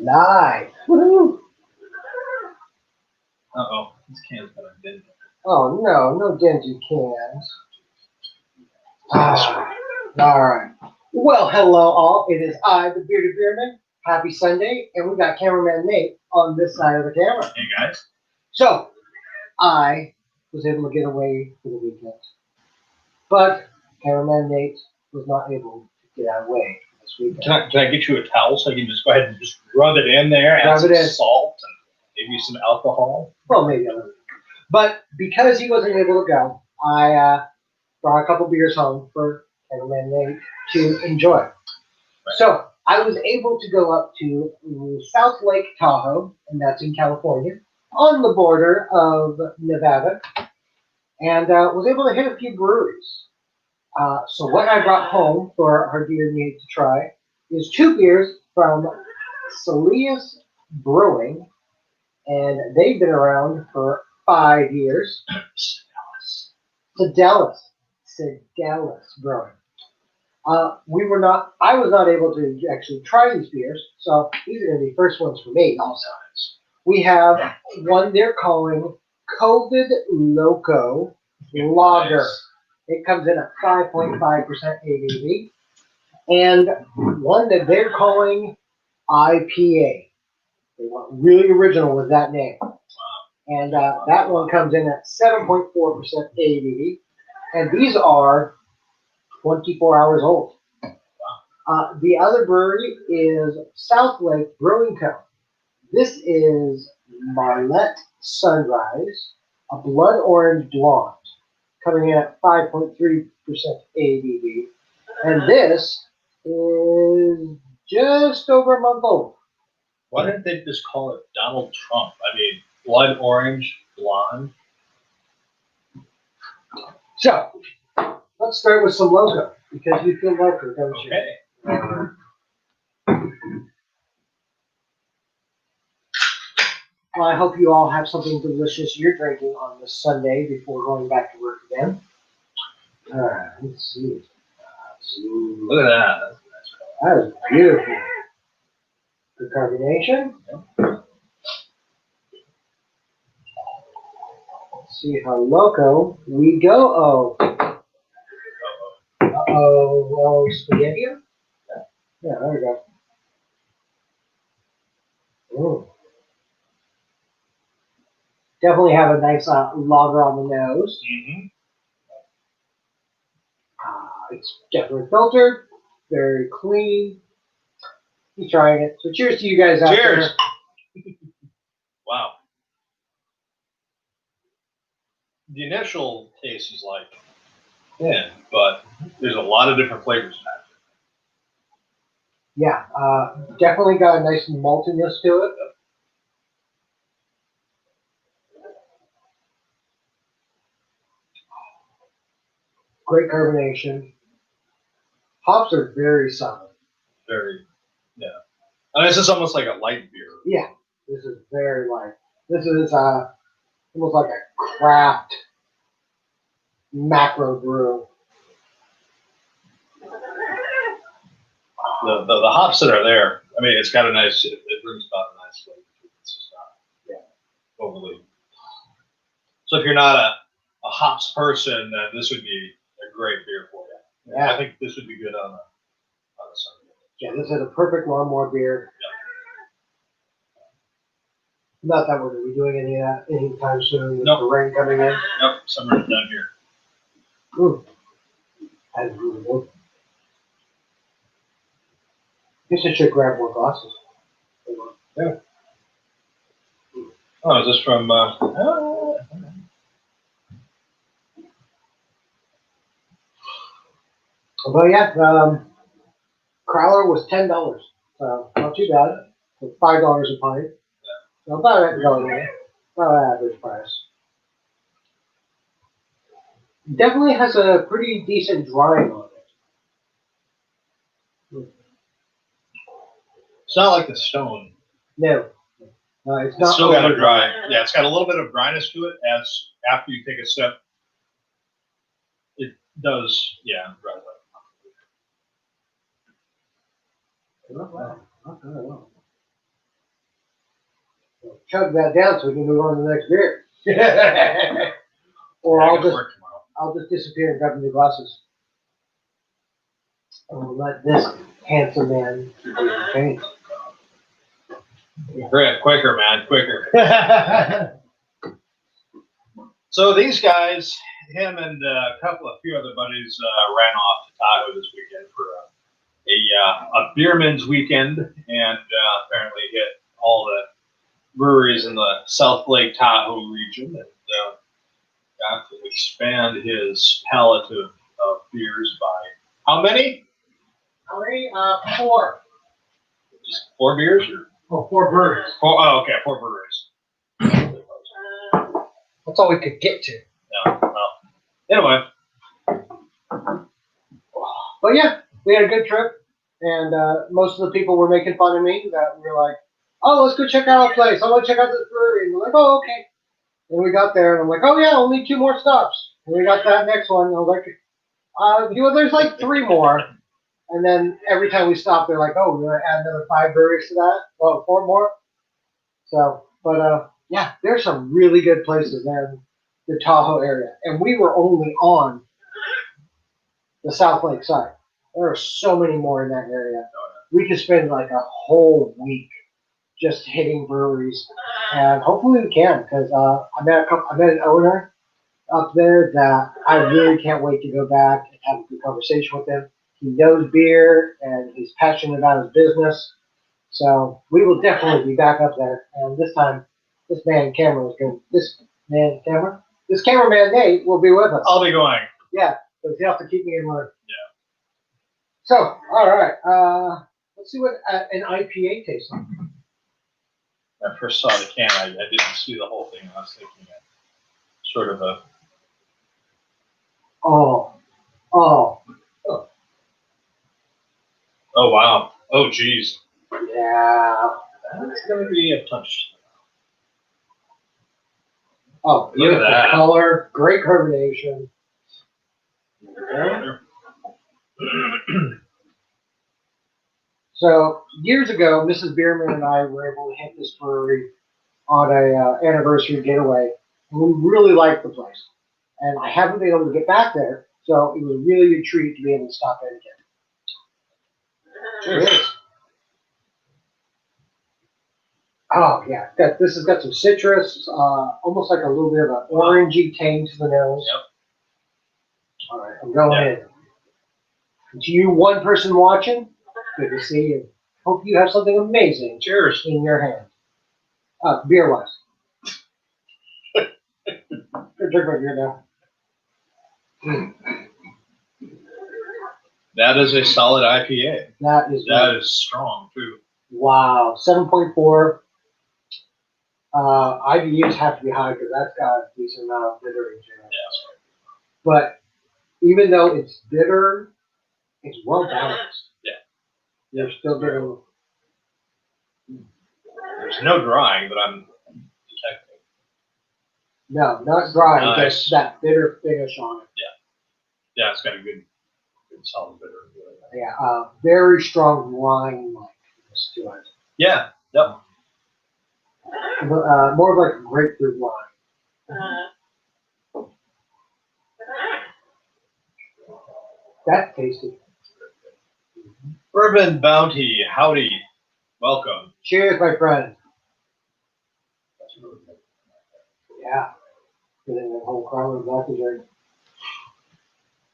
Live. Woohoo! Uh-oh. This can's got a dent. Oh, no. No dingy cans. All right. Well, hello, all. It is I, the Bearded Beerman. Happy Sunday. And we got cameraman Nate on this side of the camera. Hey, guys. So, I was able to get away for the weekend. But cameraman Nate was not able to get away this weekend. Can I get you a towel so I can just go ahead and just rub it in there, add some salt, and maybe some alcohol? Well, maybe a little. But because he wasn't able to go, I brought a couple beers home for cameraman Nate to enjoy. Right. So I was able to go up to South Lake Tahoe, and that's in California, on the border of Nevada, and was able to hit a few breweries. So what I brought home for our dear Nate to try is 2 beers from SIDELLIS Brewing, and they've been around for 5 years. SIDELLIS Brewing. I was not able to actually try these beers, so these are going to be first ones for me. Also, we have one they're calling COVID Loco Lager. Nice. It comes in at 5.5% ABV, and one that they're calling IPA. They went really original with that name. And that one comes in at 7.4% ABV. And these are 24 hours old. The other brewery is South Lake Brewing Co. This is Marlette Sunrise, a blood orange blonde, coming in at 5.3% ABV. And this is just over a month old. Why didn't they just call it Donald Trump? I mean, blood orange, blonde. So, let's start with some Loco, because you feel Loco, don't you? Okay. Well, I hope you all have something delicious you're drinking on this Sunday before going back to work again. All right, let's see. Look at that. That is beautiful. Good carbonation. Let's see how Loco we go. Oh, spaghetti? Yeah, there we go. Ooh. Definitely have a nice lager on the nose. Mm-hmm. It's definitely filtered, very clean. He's trying it. So cheers to you guys out there. Cheers. Wow. The initial taste is like thin, but there's a lot of different flavors in that. Yeah, definitely got a nice maltiness to it. Great carbonation. Hops are very solid. Very, yeah. And this is almost like a light beer. Yeah, this is very light. This is almost like a craft macro brew. The hops that are there, I mean, it's got a nice, it brings about a nice flavor. It's just not overly. So if you're not a hops person, then this would be a great beer for you. Yeah. I think this would be good on a Sunday. Yeah, this is a perfect lawnmower beer. Yeah. Not that we're going to be doing any of that anytime soon with the rain coming in. Nope, summer's done here. Ooh. That is really good. Guess I should grab more glasses. Yeah. Oh, is this from? But yeah, Crowler was $10, so not too bad. For $5 a pint, so about an average price. Definitely has a pretty decent drying on it. It's not like the Stone. No, it's not. It's still got a dry. Yeah, it's got a little bit of dryness to it. As after you take a sip, it does. Yeah, dry up. Not bad. Not bad at all. chug that down so we can move on to the next beer. Or I I'll gotta just work tomorrow. I'll just disappear and grab new glasses. And we'll let this handsome man keep doing things. Great, quicker, man, quicker. So these guys, him and a few other buddies, ran off to Tahoe this weekend for a beerman's weekend, and apparently hit all the breweries in the South Lake Tahoe region, and got to expand his palette of beers by how many? How many? 4. Just 4 beers? Or? Oh, 4 breweries. Oh, okay, 4 breweries. That's all we could get to. Yeah, well, anyway. But yeah, we had a good trip, and most of the people were making fun of me that we were like, oh, let's go check out a place. I want to check out this brewery. And we're like, oh, okay. And we got there, and I'm like, oh yeah, only 2 more stops. And we got that next one, and I was like, there's like 3 more. And then every time we stop, they're like, oh, we're going to add another 5 breweries to that? Oh, 4 more? So, but yeah, there's some really good places there in the Tahoe area. And we were only on the South Lake side. There are so many more in that area. We could spend like a whole week just hitting breweries. And hopefully we can, because I met an owner up there that I really can't wait to go back and have a good conversation with him. He knows beer and he's passionate about his business. So we will definitely be back up there. And this time, this cameraman Nate will be with us. I'll be going. Yeah, because he'll have to keep me in line. Yeah. So, all right. Let's see what an IPA tastes like. When I first saw the can, I didn't see the whole thing. I was thinking sort of a... Oh, wow. Oh, geez. yeah. That's going to be a touch. Oh, Look at beautiful that. color, great carbonation. So years ago, Mrs. Bierman and I were able to hit this brewery on a anniversary getaway, and we really liked the place. And I haven't been able to get back there, so it was really a treat to be able to stop in again. Cheers. Oh yeah, this has got some citrus, almost like a little bit of an orangey tang to the nose. Yep. All right, I'm going in. And to you, one person watching, good to see you. Hope you have something amazing. Cheers. In your hand. Beer wise. Drink my beer now. That is a solid IPA. That is strong too. wow. 7.4. IBUs have to be high because that's got a decent amount of bitter in it. Yes. But even though it's bitter, it's well balanced. Yeah. You're still getting. There's no drying, but I'm detecting. No, not dry. Nice. Just that bitter finish on it. Yeah, it's got a good solid bitter. Yeah, very strong wine-likeness to it. Yeah. Yep. More of like a grapefruit wine. That's tasty. Bourbon Bounty, howdy. Welcome. Cheers, my friend. Yeah. Getting that whole crowd of black and drink.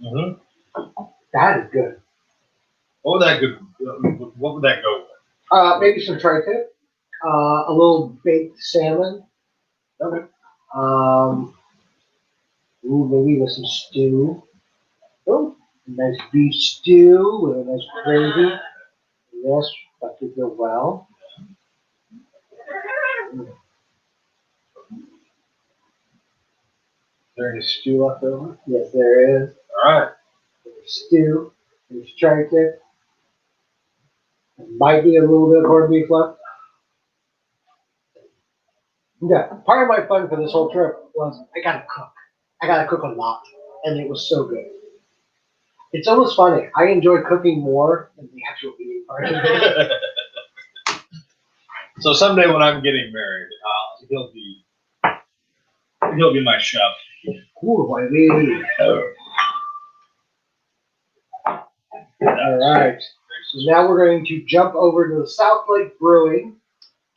Mm-hmm. That is good. What would that go with? Maybe some tri-tip. A little baked salmon. Okay. Maybe with some stew. Oh, a nice beef stew with a nice gravy. Yes, that could go well. Is there any stew left over? Yes, there is. All right. There's stew. There's tri-tip. There might be a little bit of corned beef left. Yeah, part of my fun for this whole trip was I gotta cook. I gotta cook a lot, and it was so good. It's almost funny. I enjoy cooking more than the actual eating part of it. So someday when I'm getting married, he'll be my chef. Ooh, I mean. All right. So now we're going to jump over to the South Lake Brewing,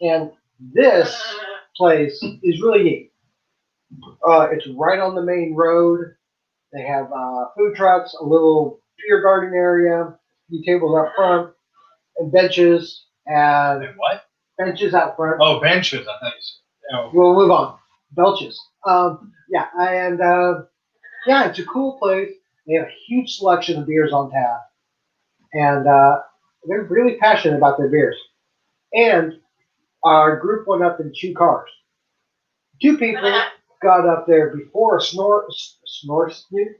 and this place is really neat. It's right on the main road. They have food trucks, a little beer garden area, a few tables out front, and benches, and what? Benches out front. Oh, benches. I thought you said. Oh. We'll move on. Belches. Yeah, and yeah, it's a cool place. They have a huge selection of beers on tap, and they're really passionate about their beers. And our group went up in 2 cars. 2 people got up there before a snore sniff.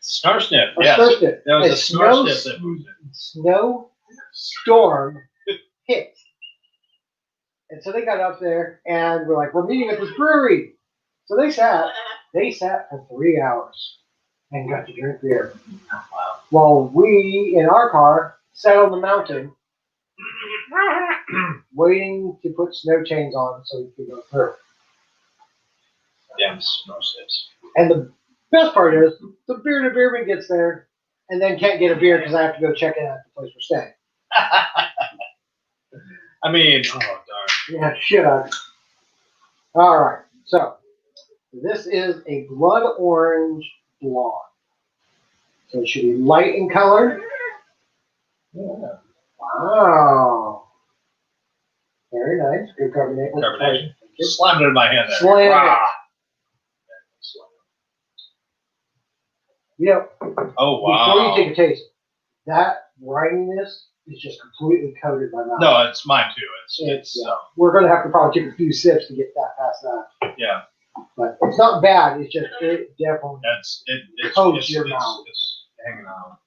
Snarsnip. A Yes. snore sniff. There was a snow, snarsnip that moved in. snow storm hit. And so they got up there and we're like, we're meeting at this brewery. So they sat for 3 hours and got to drink beer. Wow. While we, in our car, sat on the mountain waiting to put snow chains on so we could go through. Damn snarsnips. And the best part is, the bearded beerman gets there and then can't get a beer because I have to go check in at the place we're staying. I mean, oh darn. Yeah, shit on it. All right, so this is a blood orange blonde. So it should be light in color. Yeah. Wow. Very nice. Good carbonation. Carbonation. Slammed it in my hand there. Slam it. Rah. Yep. Oh wow. Before you take a taste, that brininess is just completely coated my mouth. No, it's mine too. It's We're gonna have to probably take a few sips to get that past that. yeah. But it's not bad. It's just it definitely It's coats your mouth. It's hanging out.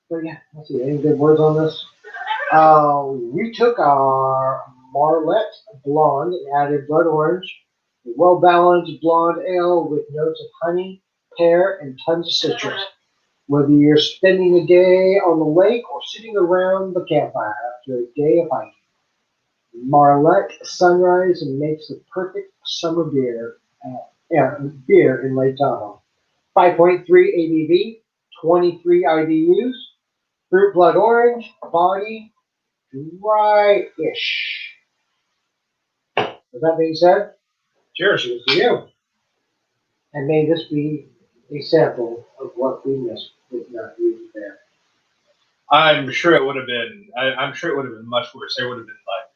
But yeah, let's see. Any good words on this? We took our Marlette blonde and added blood orange, a well-balanced blonde ale with notes of honey, pear, and tons of citrus. Whether you're spending a day on the lake or sitting around the campfire after a day of hiking, Marlette Sunrise makes the perfect summer beer in Lake Tahoe. 5.3 ABV, 23 IBUs, fruit blood orange, body dry-ish. With that being said, cheers to you. And may this be a sample of what we missed with not using there. I'm sure it would have been. I'm sure it would have been much worse. There would have been like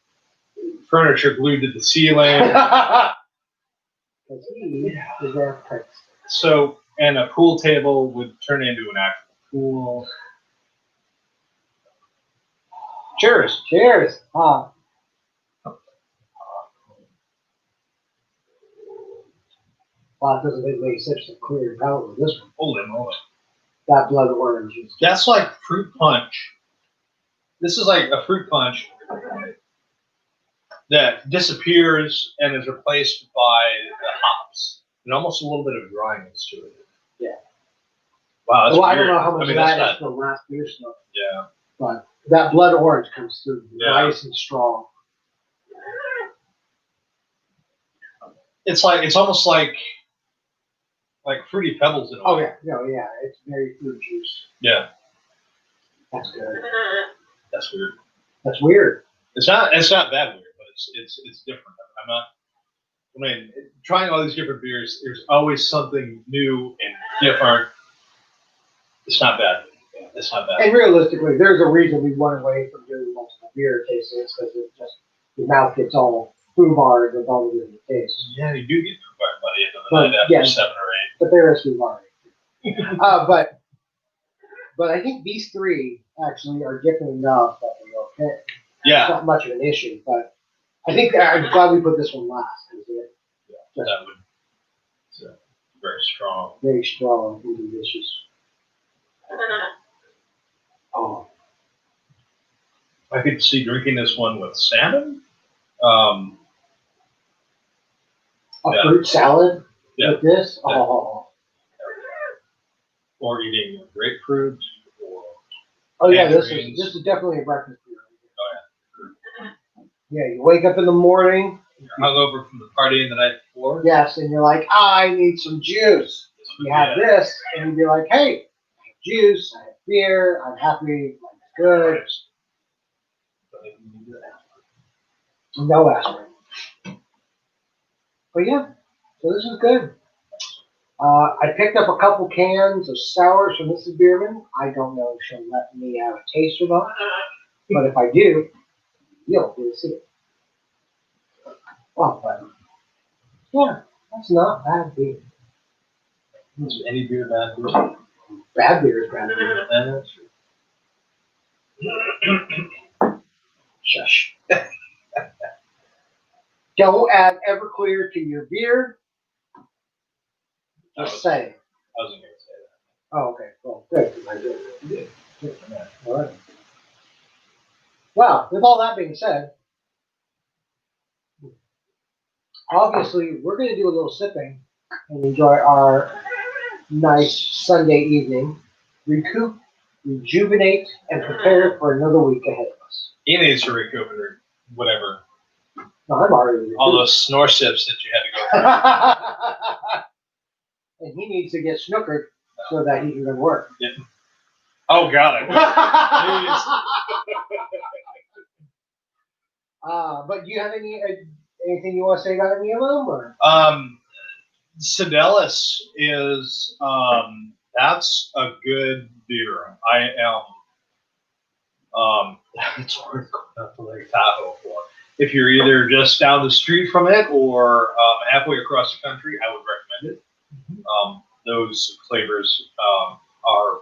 furniture glued to the ceiling. Because he is our text. So, and a pool table would turn into an actual pool. Cheers. Cheers. Wow, it doesn't make any sense to clear your palate with this one. Holy moly. That blood orange is. That's like fruit punch. This is like a fruit punch that disappears and is replaced by the hops and almost a little bit of dryness to it. Yeah. Wow, that's Well, I weird. don't know how much of that that's is from last beer stuff. Yeah. But that blood orange comes through nice and strong. It's almost like fruity pebbles in a way. Oh yeah, no, yeah, it's very fruit juice. Yeah. That's good. That's weird. That's weird. It's not that weird, but it's different. I'm not. I mean, trying all these different beers, there's always something new and different. It's not bad. It's not bad. And realistically, there's a reason we went away from doing multiple beer tastings because it just your mouth gets all foobarred with all the different tastes. Yeah, you do get foobarred by the end of the night after 7 or 8. But there is foobarred. But I think these 3 actually are different enough that they're okay. Yeah. It's not much of an issue, but I think I'm glad we put this one last because That would. It's very strong. Very strong and delicious. Oh. I could see drinking this one with salmon. Fruit salad with this? Yeah. Oh. Or eating grapefruit. Oh yeah, this tangerines. is definitely a breakfast beer. Oh yeah. Yeah, you wake up in the morning. You're hungover from the partying the night before. Yes, and you're like, I need some juice. You have this, and you'd be like, hey, I have juice, I have beer, I'm happy, life's good. No aspirin. But yeah, so this is good. I picked up a couple cans of sours from Mrs. Bierman. I don't know if she'll let me have a taste or not, but if I do, you'll get to see it. Well, but yeah, that's not bad beer. Is any beer bad beer? Bad beer is bad beer. That's true. Shush. Don't add Everclear to your beer. Just say. I wasn't going to say that. Oh, okay. Well, good. I did. Good. Good for that. All right. Well, with all that being said, obviously we're going to do a little sipping and enjoy our nice Sunday evening, recoup, rejuvenate, and prepare for another week ahead of us. He needs to recoup or whatever. No, I'm already All recouped. those snore sips that you had to go through. And he needs to get snookered so that he can go to work. Yeah. Oh, got it. But do you have anything you want to say about any of them? Or? SIDELLIS is that's a good beer. I am it's worth going up to Lake Tahoe for. If you're either just down the street from it or halfway across the country, I would recommend it. Those flavors are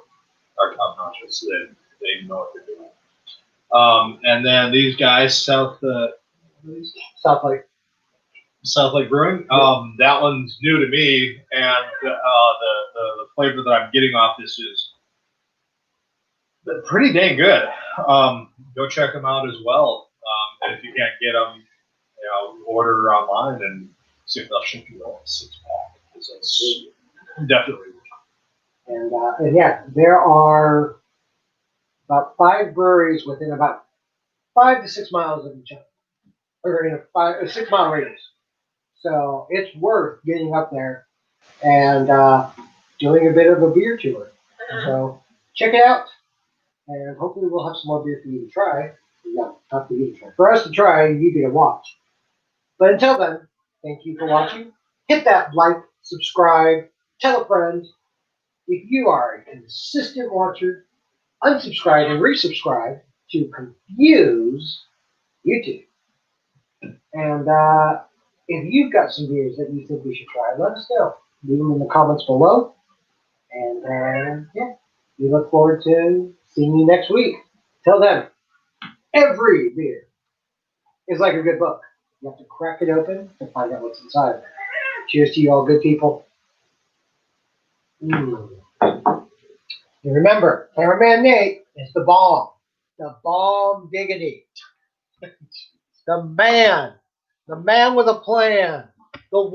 top notch. They know what they're doing. And then these guys, South Lake Brewing. That one's new to me, and the flavor that I'm getting off this is pretty dang good. Go check them out as well. And if you can't get them, order online and see if they'll ship you a 6-pack. Because it's definitely. And yeah, there are about 5 breweries within about 5 to 6 miles of each other, or in a 6 mile radius. So it's worth getting up there and doing a bit of a beer tour. So check it out, and hopefully we'll have some more beer for you to try. No, not for you to try. For us to try, you get to watch. But until then, thank you for watching. Hit that like, subscribe, tell a friend. If you are a consistent watcher, unsubscribe and resubscribe to confuse YouTube. And if you've got some beers that you think we should try, let us know. Leave them in the comments below. And yeah, we look forward to seeing you next week. Till then, every beer is like a good book. You have to crack it open to find out what's inside. Cheers to you all good people. And remember, cameraman Nate is the bomb. The bomb diggity. The man with a plan. The one.